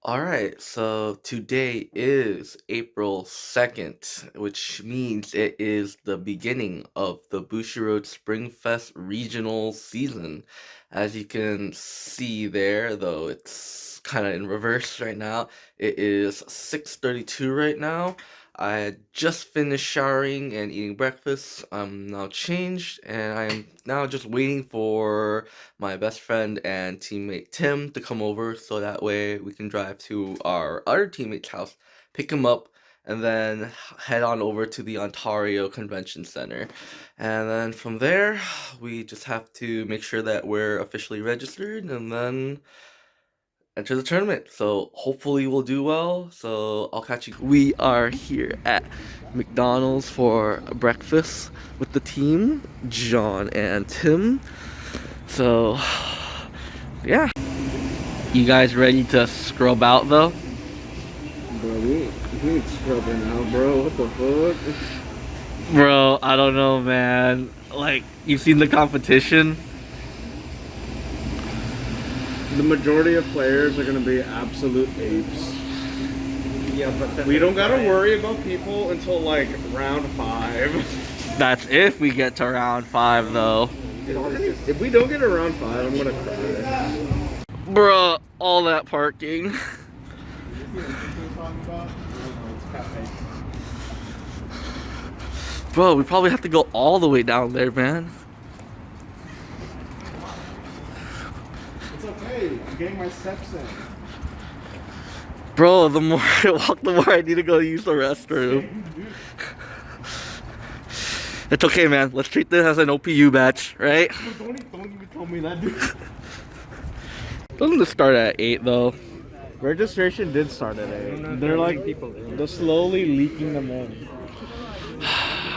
All right, so today is April 2nd, which means it is the beginning of the Bushiroad Springfest regional season. As you can see there, though it's kind of in reverse right now, it is 6:32 right now. I had just finished showering and eating breakfast. I'm now changed, and I'm now just waiting for my best friend and teammate Tim to come over so that way we can drive to our other teammate's house, pick him up, and then head on over to the Ontario Convention Center. And then from there, we just have to make sure that we're officially registered and then enter the tournament. So hopefully we'll do well. So I'll catch you. We are here at McDonald's for breakfast with the team, John and Tim. So yeah. You guys ready to scrub out though? Bro, we ain't scrubbing out, bro. What the fuck? Bro, I don't know, man. Like, you've seen the competition? The majority of players are gonna be absolute apes. Yeah, but then We don't gotta worry about people until like round 5. That's if we get to round 5 though. If we don't get to round 5, I'm gonna cry. Bruh, all that parking. Bro, we probably have to go all the way down there, man. It's okay. I'm getting my steps in. Bro, the more I walk, the more I need to go use the restroom. It's okay, man. Let's treat this as an OPU batch, right? Don't even tell me that, dude. Doesn't it start at 8 though? Registration did start at 8. They're like they're slowly leaking them in.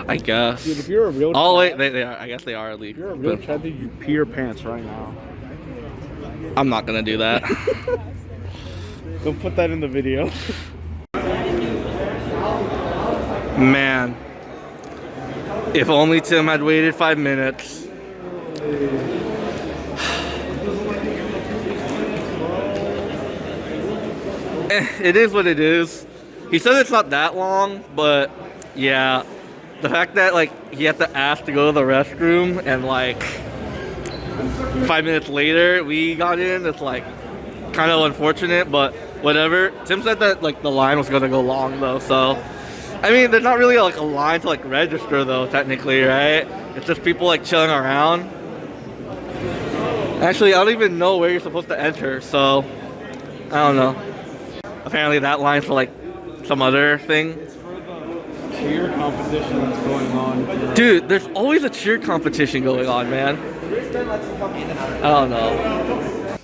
I guess. Dude, if you're a real Oh wait, they are. I guess they are leaked. if you're a real Chad, you pee your pants right now. I'm not gonna do that. Don't put that in the video. Man, if only Tim had waited 5 minutes. It is what it is. He said it's not that long, but yeah, the fact that like he had to ask to go to the restroom and like 5 minutes later we got in, it's like kind of unfortunate, but whatever. Tim said that like the line was gonna go long though, so I mean there's not really like a line to like register though technically, right? It's just people like chilling around. Actually, I don't even know where you're supposed to enter, so I don't know. Apparently that line's for like some other thing. It's for the cheer competition that's going on. Dude, there's always a cheer competition going on, man. I don't know.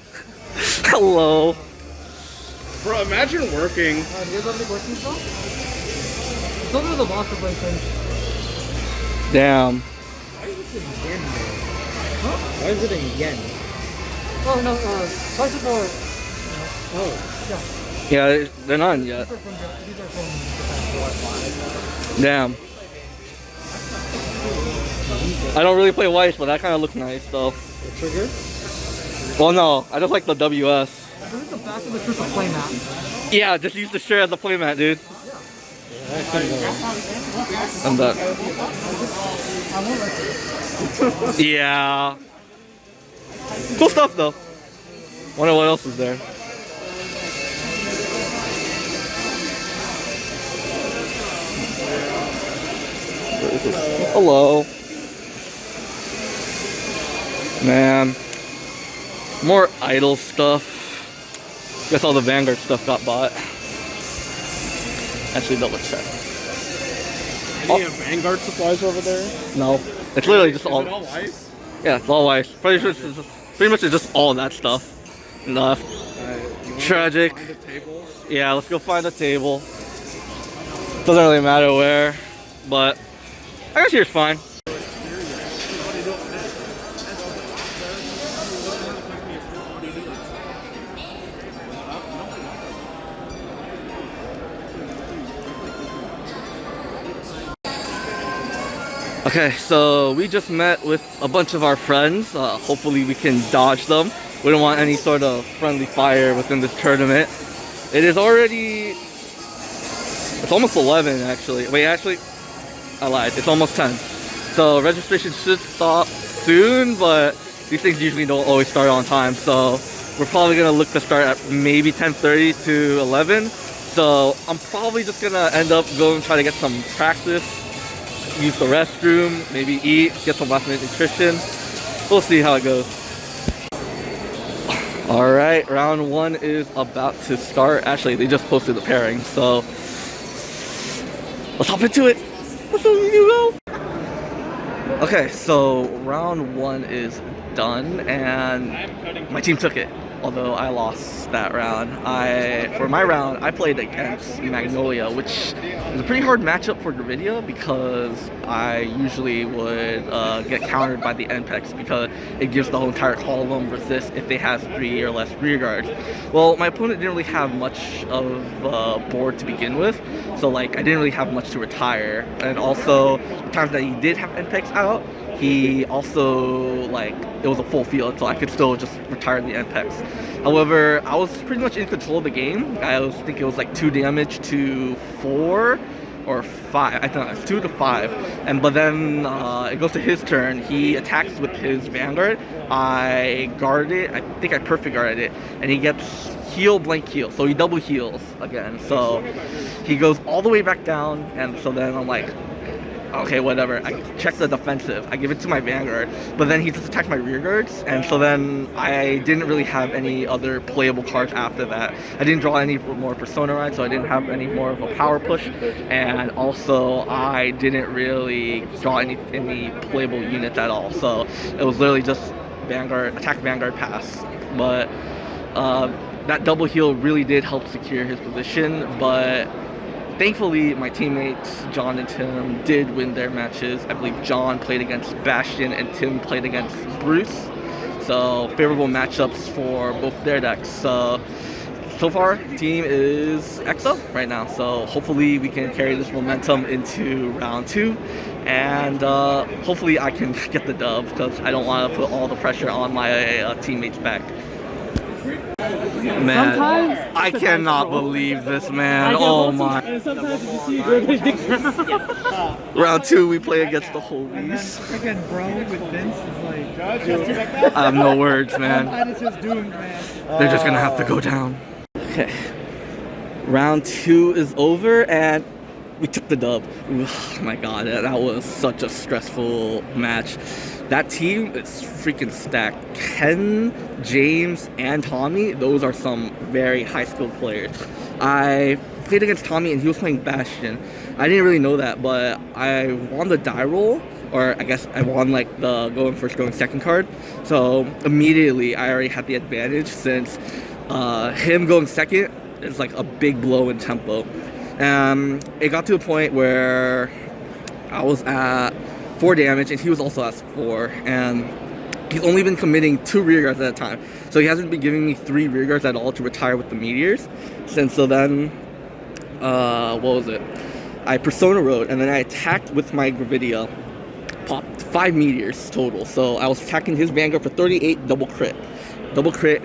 Hello. Bro, imagine working. do you have something working from? Something with the monster play thing. Damn. Why is this in yen, though? Huh? Why is it in yen? Oh, no, prices are... Oh, yeah. Yeah, they're not in yet. These are from Japan. Damn. I don't really play white, but that kind of looks nice though. The trigger? Well, no, I just like the WS. This is the back of the trigger playmat. Yeah, just use the shirt as a playmat, dude. I'm done. I won't like it. Yeah. Cool stuff though. Wonder what else is there. Hello. Man. More idle stuff. Guess all the Vanguard stuff got bought. Actually, double check. Any Vanguard supplies over there? No. It's literally just all. Is it all ice? Yeah, it's all white. Pretty much it's just all that stuff left. Tragic. Find a table? Yeah, let's go find a table. Doesn't really matter where, but I guess here's fine. Okay, so we just met with a bunch of our friends. Hopefully we can dodge them. We don't want any sort of friendly fire within this tournament. It is already... It's almost 11, actually. Wait, actually, I lied. It's almost 10. So registration should stop soon, but these things usually don't always start on time. So we're probably going to look to start at maybe 10:30 to 11. So I'm probably just going to end up going try to get some practice, use the restroom, maybe eat, get some last minute nutrition. We'll see how it goes. Alright, round 1 is about to start. Actually, they just posted the pairing, so let's hop into it. Let's go. Okay, so round 1 is done, and my team took it. Although I lost that round. For my round, I played against Magnolia, which is a pretty hard matchup for Gravidia because I usually would get countered by the NPEX because it gives the whole entire column resist if they have 3 or less rear guards. Well, my opponent didn't really have much of board to begin with, so like I didn't really have much to retire. And also, the times that he did have NPEX out, he also, like, it was a full field, so I could still just retire the NPEX. However, I was pretty much in control of the game. I think it was like 2 damage to 4 or 5. I think it's 2 to 5. But then it goes to his turn. He attacks with his Vanguard. I guard it. I think I perfect guarded it. And he gets heal, blank heal. So he double heals again. So he goes all the way back down. And so then I'm like, okay, whatever. I check the defensive. I give it to my Vanguard, but then he just attacks my rear guards, and so then I didn't really have any other playable cards after that. I didn't draw any more Persona Ride, so I didn't have any more of a power push, and also I didn't really draw any playable units at all. So it was literally just Vanguard, attack, Vanguard, pass. But that double heal really did help secure his position, but thankfully, my teammates, John and Tim, did win their matches. I believe John played against Bastion and Tim played against Bruce. So, favorable matchups for both their decks. So far, team is EXO right now. So, hopefully we can carry this momentum into round 2. And hopefully I can get the dub because I don't want to put all the pressure on my teammates' back. Man, sometimes I cannot believe this, man. Oh my. And sometimes you see Round 2, we play against the Holies. Freaking bro with Vince is like, I have no words, man. It's just doomed, man. They're just gonna have to go down. Okay. Round 2 is over, and we took the dub. Oh my god, that was such a stressful match. That team is freaking stacked. Ken, James, and Tommy, those are some very high-skilled players. I played against Tommy, and he was playing Bastion. I didn't really know that, but I won the die roll, or I guess I won like the going first, going second card. So immediately, I already had the advantage since him going second is like a big blow in tempo. It got to a point where I was at 4 damage, and he was also at 4, and he's only been committing 2 rear guards at a time. So he hasn't been giving me 3 rear guards at all to retire with the meteors. So then, what was it? I Persona Road, and then I attacked with my Gravidia, popped 5 meteors total. So I was attacking his Vanguard for 38, double crit,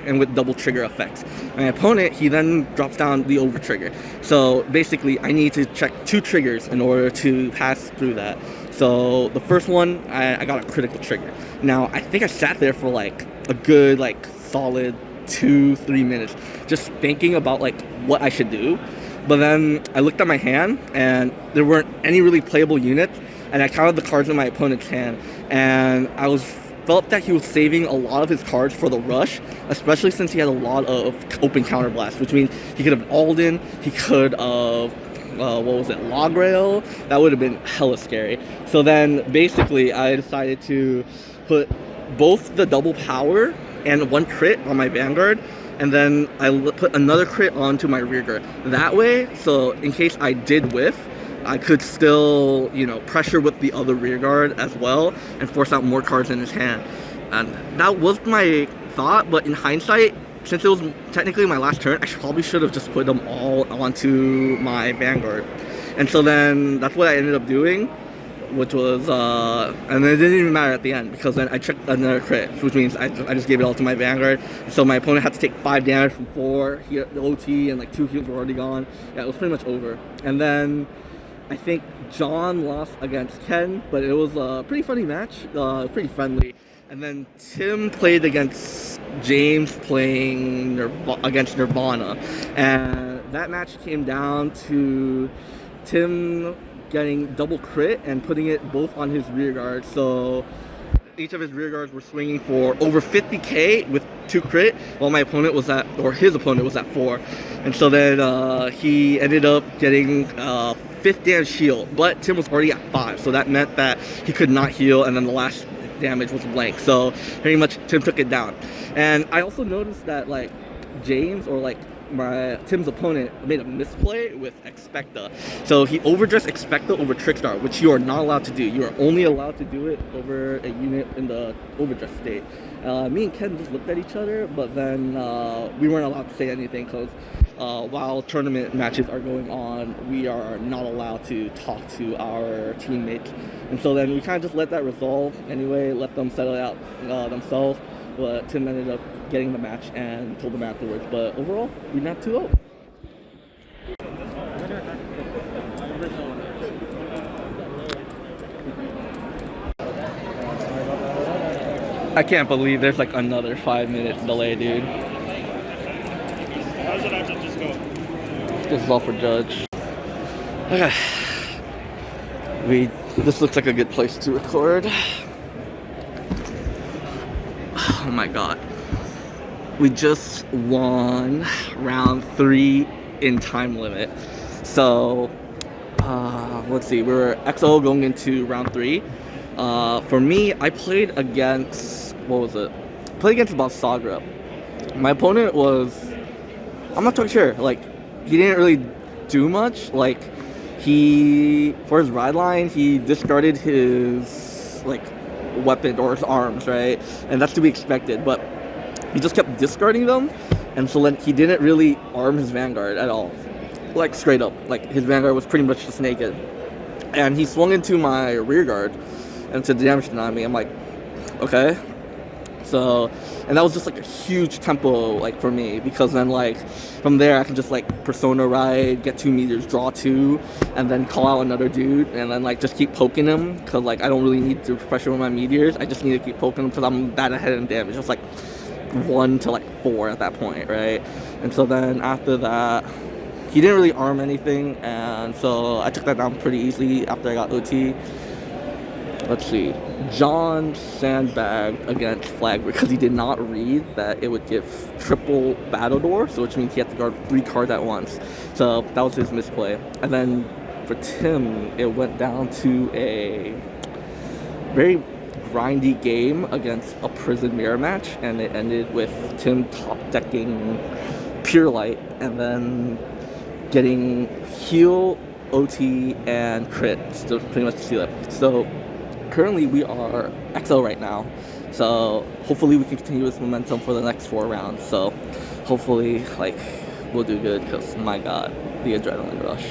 and with double trigger effects. My opponent, he then drops down the over trigger. So basically, I need to check 2 triggers in order to pass through that. So the first one, I got a critical trigger. Now, I think I sat there for like a good, like solid 2-3 minutes, just thinking about like what I should do. But then I looked at my hand, and there weren't any really playable units, and I counted the cards in my opponent's hand, and I felt that he was saving a lot of his cards for the rush, especially since he had a lot of open counterblast, which means he could have Alden, he could have log rail. That would have been hella scary. So then basically I decided to put both the double power and 1 crit on my Vanguard, and then I put another crit onto my rear guard. That way, so in case I did whiff, I could still, you know, pressure with the other rear guard as well and force out more cards in his hand. And that was my thought, but in hindsight, since it was technically my last turn, I probably should have just put them all onto my Vanguard. And so then that's what I ended up doing. which was and then it didn't even matter at the end because then I checked another crit, which means I just gave it all to my Vanguard. So my opponent had to take 5 damage from 4. He had the OT and like 2 heals were already gone. Yeah, it was pretty much over. And then I think John lost against Ken, but it was a pretty funny match, pretty friendly. And then Tim played against James playing against Nirvana, and that match came down to Tim getting double crit and putting it both on his rear guard. So each of his rear guards were swinging for over 50k with 2 crit, while my opponent was at, or his opponent was at 4. And so then he ended up getting 5th damage heal, but Tim was already at 5, so that meant that he could not heal, and then the last damage was blank. So pretty much Tim took it down. And I also noticed that like James, or like Tim's opponent, made a misplay with Expecta. So he overdressed Expecta over Trickstar, which you are not allowed to do. You are only allowed to do it over a unit in the overdress state. Me and Ken just looked at each other, but then we weren't allowed to say anything because while tournament matches are going on, we are not allowed to talk to our teammates. And so then we kind of just let that resolve anyway, let them settle it out themselves. But Tim ended up getting the match and told them afterwards. But overall, we not 2-0. I can't believe there's like another 5 minutes delay, dude. How does it actually just go? This is all for Judge. Okay. This looks like a good place to record. Oh my god. We just won round 3 in time limit. So, let's see. We were XO going into round 3. For me, I played against, what was it? I played against Balsagra. My opponent was, I'm not totally sure. Like, he didn't really do much. Like, for his ride line, he discarded his, like, weapon or his arms, right? And that's to be expected, but he just kept discarding them, and so then he didn't really arm his Vanguard at all. Like, straight up. Like, his Vanguard was pretty much just naked. And he swung into my rear guard and to damage on me. I'm like, okay. So, and that was just like a huge tempo, like, for me, because then like from there I can just like persona ride, get 2 meters, draw 2, and then call out another dude, and then like just keep poking him, because like I don't really need to pressure with my meteors. I just need to keep poking him because I'm that ahead in damage. It's like 1 to like 4 at that point, right? And so then after that, he didn't really arm anything, and so I took that down pretty easily after I got OT. Let's see. John sandbagged against Flag because he did not read that it would give triple battle door, so which means he had to guard 3 cards at once. So that was his misplay. And then for Tim, it went down to a very grindy game against a Prison Mirror match, and it ended with Tim top decking Pure Light and then getting heal, OT, and crit. So pretty much seal it. So currently we are XO right now, so hopefully we can continue this momentum for the next 4 rounds. So hopefully like we'll do good, because my god, the adrenaline rush.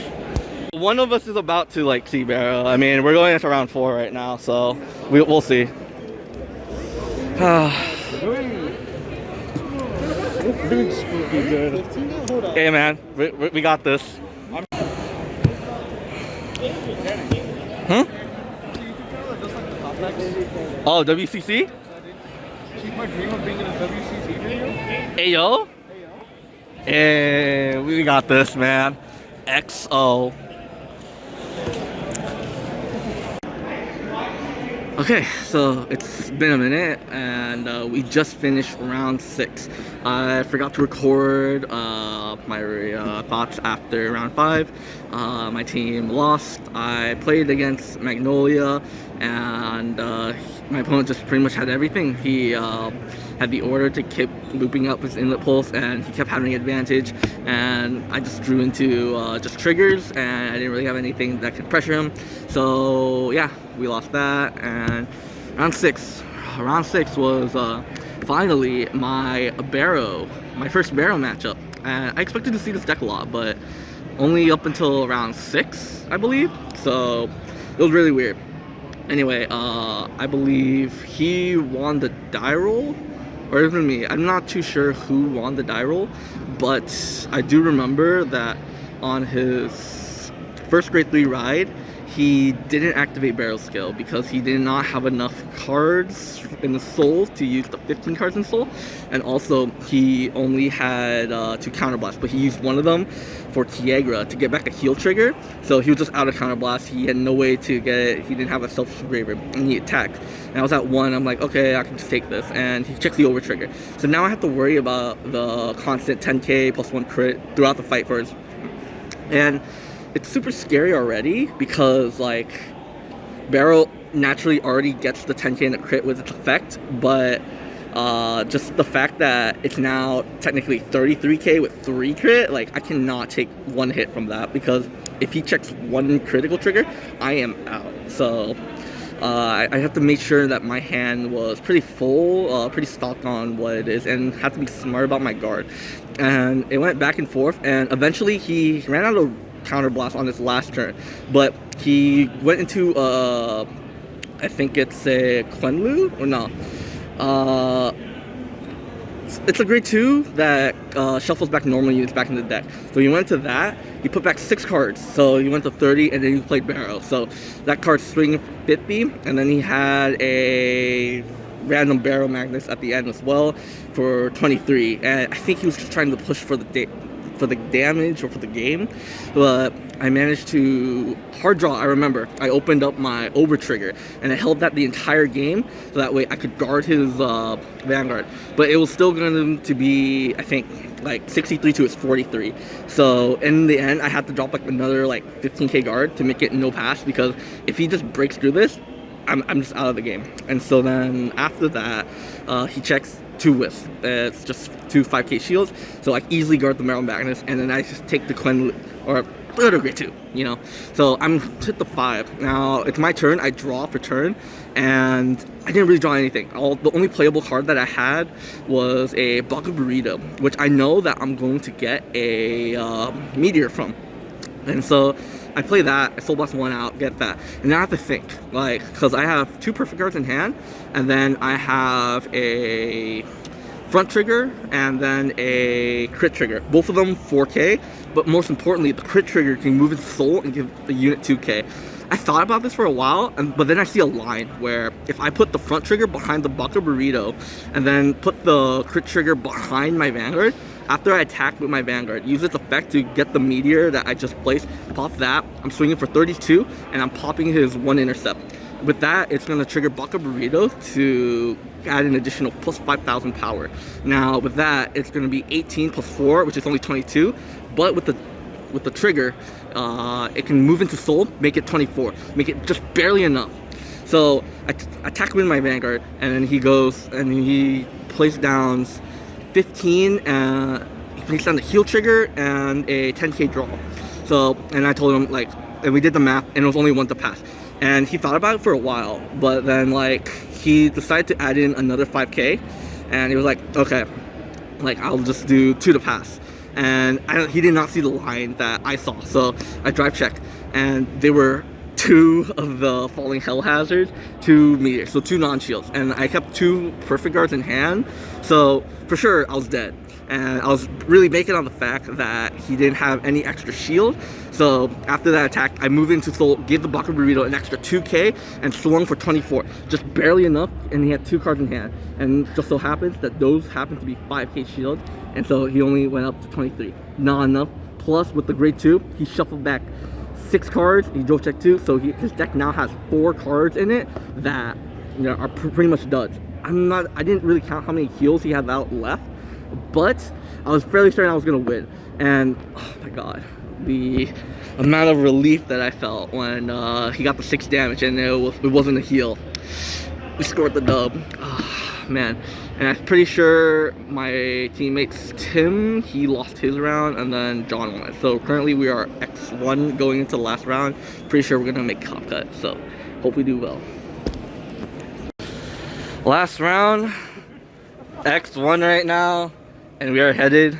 One of us is about to like see barrel. I mean, we're going into round 4 right now, so we'll see. Big spooky good. Hey man, we got this. Oh, WCC? Keep my dream of being in a WCC video. Ayo? Hey, we got this, man. XO. Okay, so it's been a minute, and we just finished round 6. I forgot to record my thoughts after round 5. My team lost. I played against Magnolia, and my opponent just pretty much had everything. He had the order to keep looping up his inlet pulse, and he kept having advantage, and I just drew into just triggers, and I didn't really have anything that could pressure him. So yeah, we lost that. And round 6 was finally my first Barrow matchup, and I expected to see this deck a lot, but only up until round 6, I believe. So it was really weird. Anyway, I believe he won the die roll, or even me. I'm not too sure who won the die roll, but I do remember that on his first grade 3 ride, he didn't activate barrel skill because he did not have enough cards in the soul to use the 15 cards in soul, and also he only had 2 counterblast, but he used one of them for Tiagra to get back a heal trigger, so he was just out of counterblast. He had no way to get it. He didn't have a selfish engraver, and he attacked. And I was at 1. I'm like, okay, I can just take this, and he checks the over trigger. So now I have to worry about the constant 10k plus 1 crit throughout the fight first, and it's super scary already because like barrel naturally already gets the 10k and the crit with its effect, but just the fact that it's now technically 33k with 3 crit, like I cannot take 1 hit from that, because if he checks 1 critical trigger, I am out. So I have to make sure that my hand was pretty full, pretty stocked on what it is, and have to be smart about my guard. And it went back and forth, and eventually he ran out of counterblast on his last turn, but he went into I think it's a Quenlu, or no, it's a grade 2 that shuffles back normal units back in the deck. So he went to that, he put back 6 cards, so he went to 30, and then he played Barrow. So that card swing 50, and then he had a random Barrow Magnus at the end as well for 23, and I think he was just trying to push for the damage or for the game, but I managed to hard draw. I remember I opened up my over trigger and I held that the entire game, so that way I could guard his Vanguard, but it was still going to be, I think, like 63 to his 43. So in the end I had to drop like another like 15k guard to make it no pass, because if he just breaks through this, I'm just out of the game. And so then after that he checks 2 whiffs. It's just 2 5k shields, so I easily guard the Meryl Magnus, and then I just take the Quen, or other grade 2, you know. So I'm hit the 5. Now it's my turn. I draw for turn, and I didn't really draw anything. The only playable card that I had was a Baka Burrito, which I know that I'm going to get a meteor from. And so I play that, I soul blast 1 out, get that, and now I have to think, like, because I have 2 perfect cards in hand, and then I have a front trigger and then a crit trigger, both of them 4k, but most importantly the crit trigger can move into soul and give the unit 2k. I thought about this for a while, but then I see a line where if I put the front trigger behind the Baka Burrito and then put the crit trigger behind my Vanguard, after I attack with my Vanguard, use its effect to get the meteor that I just placed, pop that, I'm swinging for 32, and I'm popping his 1 intercept. With that, it's going to trigger Baka Burrito to add an additional plus 5,000 power. Now with that, it's going to be 18 plus 4, which is only 22, but with the trigger, it can move into soul, make it 24, make it just barely enough. So I attack with my Vanguard, and then he goes and he plays down 15, he plays down the heal trigger and a 10k draw. So, and I told him, like, and we did the math, and it was only 1 to pass. And he thought about it for a while, but then like he decided to add in another 5k, and he was like, okay, like I'll just do 2 to pass. And he did not see the line that I saw, so I drive check, and they were 2 of the falling hell hazards, 2 meteors, so 2 non-shields, and I kept 2 perfect guards in hand, so for sure I was dead. And I was really making on the fact that he didn't have any extra shield. So after that attack, I moved into soul, gave the Baka Burrito an extra 2k, and swung for 24, just barely enough, and he had 2 cards in hand. And just so happens that those happen to be 5k shields, and so he only went up to 23. Not enough. Plus, with the grade 2, he shuffled back 6 cards, he drove check 2, so his deck now has 4 cards in it that, you know, are pretty much duds. I didn't really count how many heals he had out left, but I was fairly certain I was gonna win. And oh my god, the amount of relief that I felt when he got the 6 damage and it wasn't a heal. We scored the dub. Oh, man. And I'm pretty sure my teammates Tim, he lost his round, and then John won. So currently we are X1 going into the last round. Pretty sure we're gonna make top cut, so hope we do well. Last round, X1 right now, and we are headed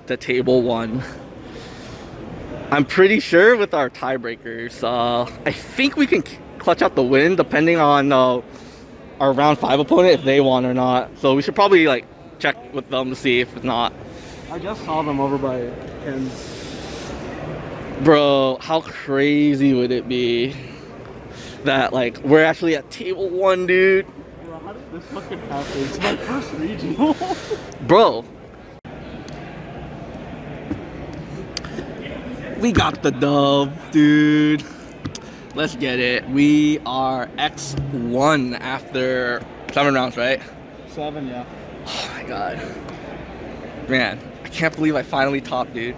to table 1. I'm pretty sure with our tiebreakers, I think we can clutch out the win depending on our round 5 opponent if they won or not. So we should probably like check with them to see if not. I just saw them over by Ken's. Bro, how crazy would it be that like we're actually at table 1, dude? Bro, how did this fucking happen? It's my first regional. Bro. We got the dub, dude. Let's get it. We are X1 after 7 rounds, right? 7, yeah. Oh my god. Man, I can't believe I finally topped, dude.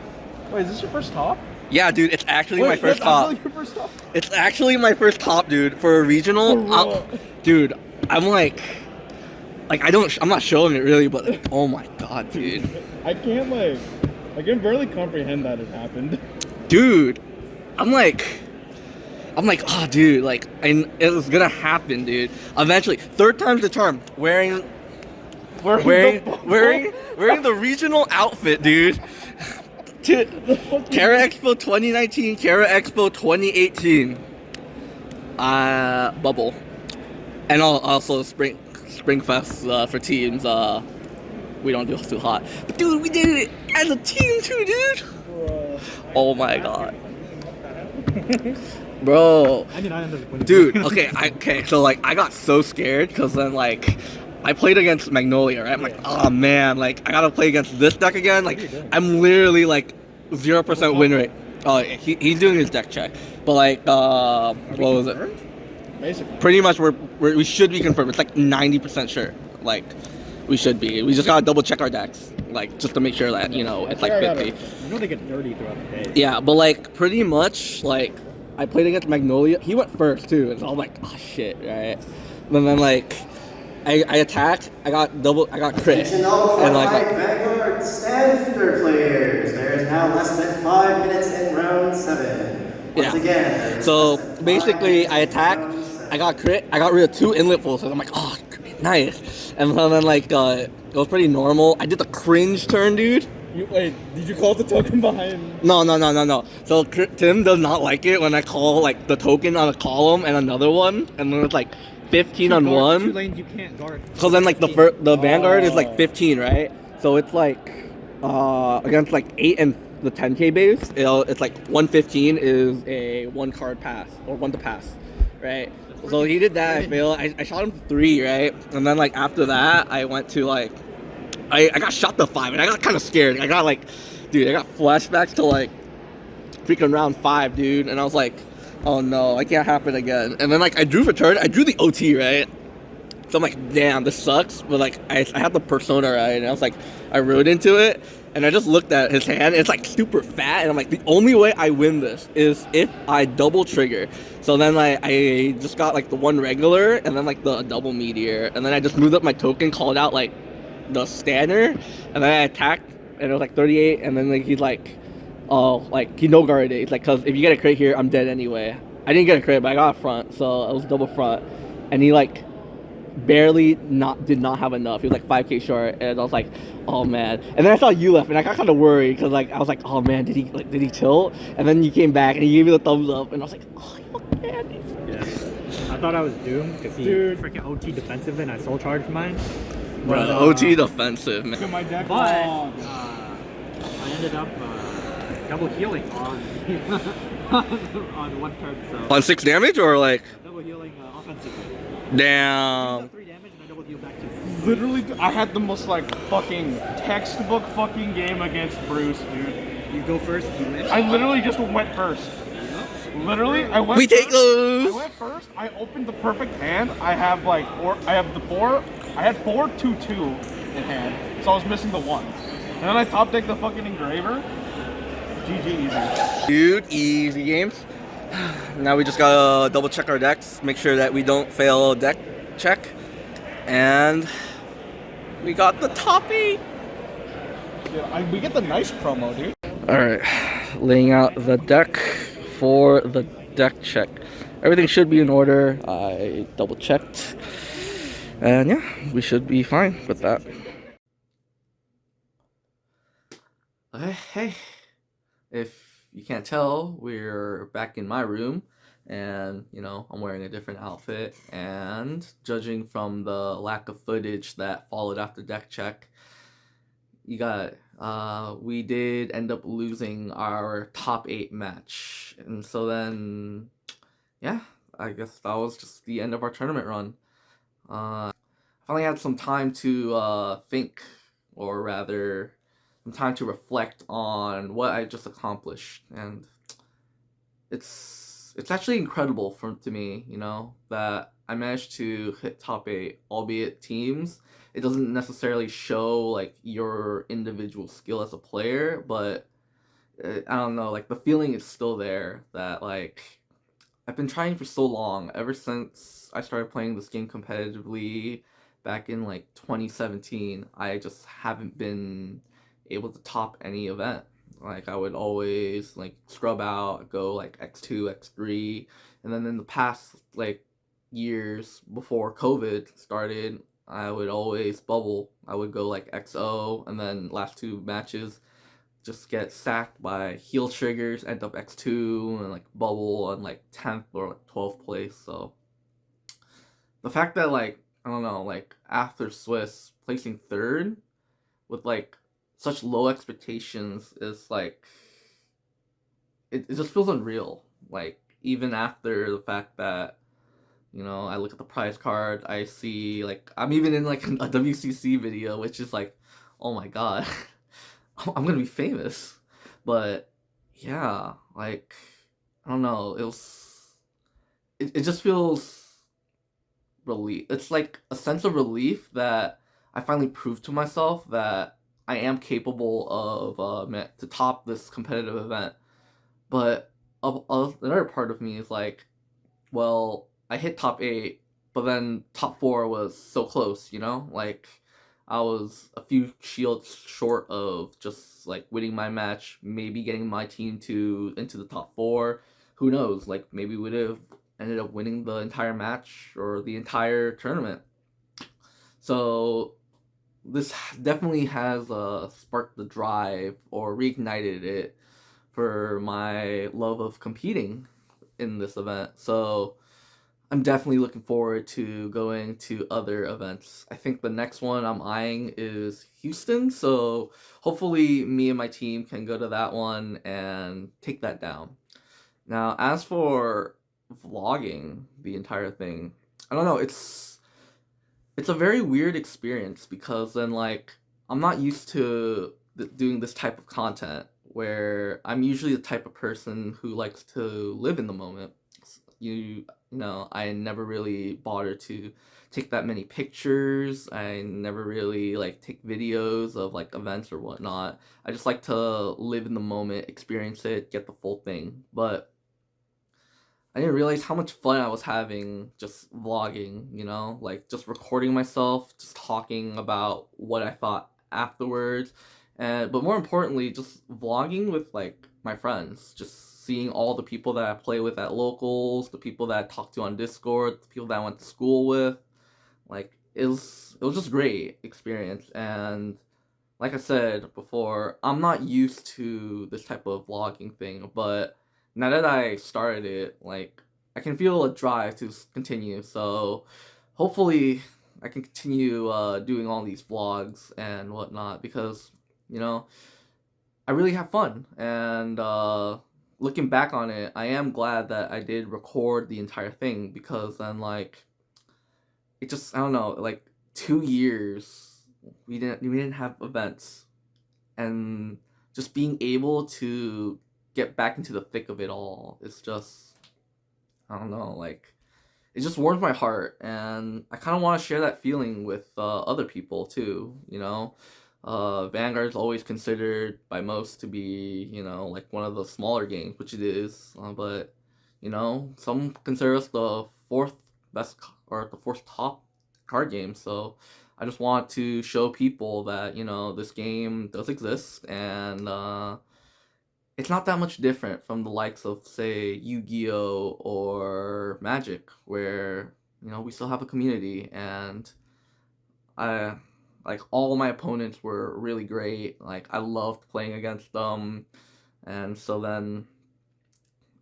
Wait, is this your first top? Yeah, dude, it's actually my first top. Your first top? It's actually my first top, dude, for a regional. Dude, I'm like I'm not showing it really, but like, oh my god, dude. I can barely comprehend that it happened. Dude, I'm like, oh, dude, like, it was gonna happen, dude. Eventually, 3rd time's the charm. Wearing the regional outfit, dude. Kara Expo 2019, Kara Expo 2018. Bubble, and also Springfest for teams. We don't do too hot, but dude, we did it as a team too, dude. Oh my god. Bro. I mean, I ended up winning. Dude, okay, so like I got so scared because then like I played against Magnolia, right? I'm like, oh man, like I gotta play against this deck again. Like I'm literally like 0% win rate. Oh, he's doing his deck check, but like what was it? Basically. Pretty much we should be confirmed. It's like 90% sure. Like we should be. We just gotta double check our decks, like just to make sure that it's like 50. You know they get dirty throughout the day. Yeah, but like pretty much like I played against Magnolia. He went first too, and so I'm like, oh shit, right? And then like I attacked. I got crit. And like Vanguard standard players. There is now less than 5 minutes in round 7. Once again. So basically, I attacked. I got crit. I got rid of 2 inlet pulls. So I'm like, oh, nice. And then like it was pretty normal. I did the cringe turn, dude. Wait, did you call the token behind? No. So Tim does not like it when I call like the token on a column and another one, and then it's like 15 on one. 2 lanes you can't guard. So then like the Vanguard is like 15, right? So it's like against like 8 and the 10k base, it's like 115 is a 1 card pass or 1 to pass, right? So he did that. I failed. I shot him 3, right? And then like after that, I went to like I got shot to 5, and I got kind of scared. I got flashbacks to like freaking round 5, dude, and I was like, oh no, I can't happen again. And then like I drew for turn. I drew the OT, right? So I'm like, damn, this sucks. But like I had the persona, right? And I was like, I rode into it, and I just looked at his hand. It's like super fat, and I'm like, the only way I win this is if I double trigger. So then I just got like the 1 regular, and then like the double meteor, and then I just moved up my token, called out like the standard, and then I attacked, and it was like 38, and then like he's like, oh, like he no guarded it. He's like, cause if you get a crit here, I'm dead anyway. I didn't get a crit, but I got a front, so it was double front, and he like barely did not have enough. He was like 5k short, and I was like, oh man. And then I saw you left, and I got kind of worried because like I was like, oh man, did he tilt? And then you came back and he gave me the thumbs up, and I was like, oh man. Yeah. I thought I was doomed because he freaking OT defensive and I soul charged mine. Bro, OT defensive, man. My deck But I ended up double healing on on 1 turn. So On 6 damage or like? double healing offensively. Damn. 3 damage and I double heal back to. Literally, I had the most like fucking textbook fucking game against Bruce, dude. You go first, you win. I literally just went first. Literally, I went. We take I those. went first. I opened the perfect hand. I have like, I have the 4. I had 4 2-2 in hand, so I was missing the 1. And then I top decked the fucking engraver. GG easy. Dude, easy games. Now we just gotta double check our decks, make sure that we don't fail a deck check, and we got the top 8. Yeah, we get the nice promo, dude. All right, laying out the deck for the deck check. Everything should be in order. I double checked, and yeah, we should be fine with that. Hey, if you can't tell, we're back in my room. and I'm wearing a different outfit. And judging from the lack of footage that followed after deck check, we did end up losing our top 8 match. And so then, yeah, I guess that was just the end of our tournament run. I finally had some time to think, or rather, some time to reflect on what I just accomplished, and it's actually incredible to me, that I managed to hit top 8, albeit teams. It doesn't necessarily show like your individual skill as a player, but I don't know, like the feeling is still there that like I've been trying for so long, ever since I started playing this game competitively back in like 2017. I just haven't been able to top any event. Like I would always like scrub out, go like X2, X3, and then in the past like years before COVID started, I would always bubble. I would go like XO, and then last 2 matches just get sacked by heel triggers, end up X2, and like bubble on like 10th or like 12th place. So the fact that like I don't know, like after Swiss placing 3rd with like such low expectations is like it just feels unreal. Like even after the fact that I look at the prize card, I see like I'm even in like a WCC video, which is like, oh my god, I'm gonna be famous. But yeah, like I don't know, it just feels relief. It's like a sense of relief that I finally proved to myself that I am capable of to top this competitive event. But another part of me is like, well, I hit top 8, but then top 4 was so close, like I was a few shields short of just like winning my match, maybe getting my team into the top 4. Who knows? Like maybe we would have ended up winning the entire match or the entire tournament. So this definitely has sparked the drive or reignited it for my love of competing in this event. So I'm definitely looking forward to going to other events. I think the next one I'm eyeing is Houston, so hopefully me and my team can go to that one and take that down. Now, as for vlogging the entire thing, I don't know, it's a very weird experience because then like I'm not used to doing this type of content where I'm usually the type of person who likes to live in the moment. I never really bothered to take that many pictures. I never really like take videos of like events or whatnot. I just like to live in the moment, experience it, get the full thing. But I didn't realize how much fun I was having just vlogging, like just recording myself, just talking about what I thought afterwards. But more importantly, just vlogging with like my friends, just seeing all the people that I play with at locals, the people that I talk to on Discord, the people that I went to school with. Like it was just great experience. And like I said before, I'm not used to this type of vlogging thing, but now that I started it, like I can feel a drive to continue. So hopefully I can continue doing all these vlogs and whatnot because I really have fun. And looking back on it, I am glad that I did record the entire thing because then like it just I don't know, like 2 years we didn't have events, and just being able to get back into the thick of it all is just I don't know, like it just warms my heart, and I kind of want to share that feeling with other people too. Vanguard is always considered by most to be like one of the smaller games, which it is, but some consider us the 4th best or the 4th top card game. So I just want to show people that this game does exist, and it's not that much different from the likes of, say, Yu-Gi-Oh! Or Magic, where, we still have a community, and I, like, all of my opponents were really great. Like, I loved playing against them, and so then,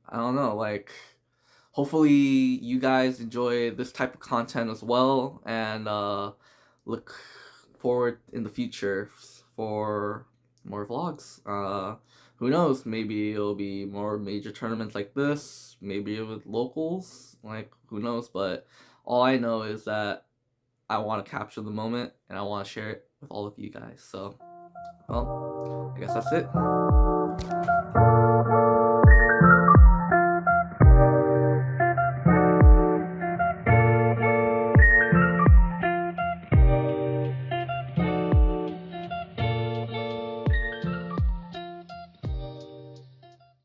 I don't know, like, hopefully you guys enjoy this type of content as well, and look forward in the future for more vlogs. Who knows, maybe it'll be more major tournaments like this, maybe with locals, like who knows, but all I know is that I want to capture the moment and I want to share it with all of you guys. So, well, I guess that's it.